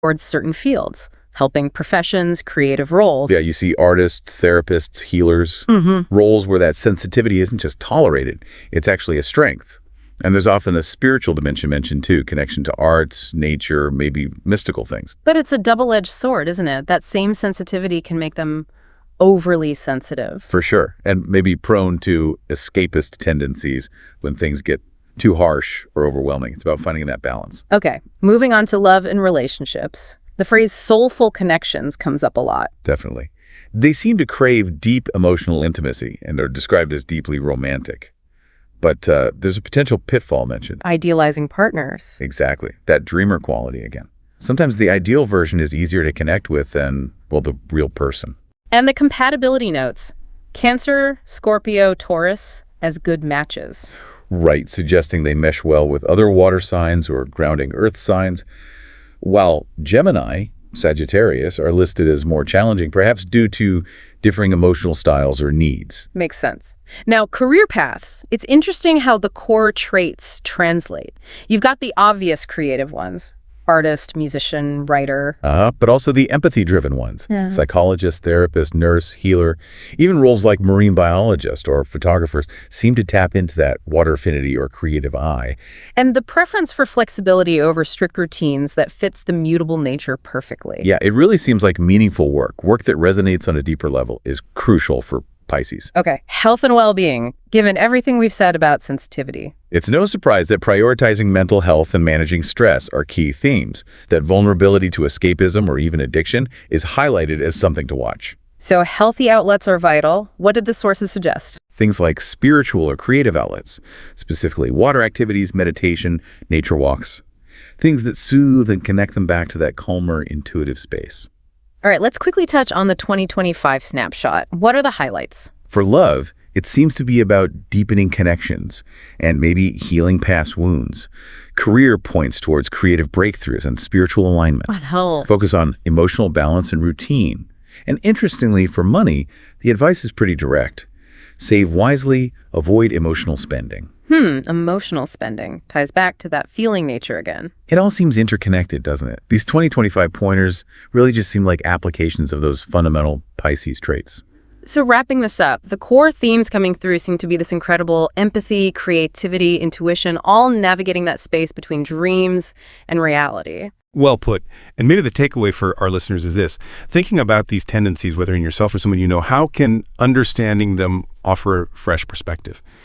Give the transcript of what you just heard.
towards certain fields, helping professions, creative roles. Yeah, you see artists, therapists, healers, roles where that sensitivity isn't just tolerated, it's actually a strength. And there's often a spiritual dimension mentioned too, connection to arts, nature, maybe mystical things. But it's a double-edged sword, isn't it? That same sensitivity can make them overly sensitive. For sure. And maybe prone to escapist tendencies when things get too harsh or overwhelming. It's about finding that balance. Okay, moving on to love and relationships. The phrase soulful connections comes up a lot. Definitely. They seem to crave deep emotional intimacy and are described as deeply romantic. But there's a potential pitfall mentioned. Idealizing partners. Exactly. That dreamer quality again. Sometimes the ideal version is easier to connect with than, well, the real person. And the compatibility notes. Cancer, Scorpio, Taurus as good matches. Right, suggesting they mesh well with other water signs or grounding earth signs, while Gemini, Sagittarius are listed as more challenging, perhaps due to differing emotional styles or needs. Makes sense. Now, career paths. It's interesting how the core traits translate. You've got the obvious creative ones. Artist, musician, writer. But also the empathy-driven ones. Yeah. Psychologist, therapist, nurse, healer. Even roles like marine biologist or photographers seem to tap into that water affinity or creative eye. And the preference for flexibility over strict routines that fits the mutable nature perfectly. Yeah, it really seems like meaningful work that resonates on a deeper level, is crucial for Pisces. Okay, health and well-being, given everything we've said about sensitivity. It's no surprise that prioritizing mental health and managing stress are key themes, that vulnerability to escapism or even addiction is highlighted as something to watch. So healthy outlets are vital. What did the sources suggest? Things like spiritual or creative outlets, specifically water activities, meditation, nature walks, things that soothe and connect them back to that calmer, intuitive space. All right, let's quickly touch on the 2025 snapshot. What are the highlights? For love, it seems to be about deepening connections and maybe healing past wounds. Career points towards creative breakthroughs and spiritual alignment. What hell? Focus on emotional balance and routine. And interestingly, for money, the advice is pretty direct. Save wisely, avoid emotional spending. Emotional spending ties back to that feeling nature again. It all seems interconnected, doesn't it? These 2025 pointers really just seem like applications of those fundamental Pisces traits. So wrapping this up, the core themes coming through seem to be this incredible empathy, creativity, intuition, all navigating that space between dreams and reality. Well put. And maybe the takeaway for our listeners is this. Thinking about these tendencies, whether in yourself or someone you know, how can understanding them offer a fresh perspective?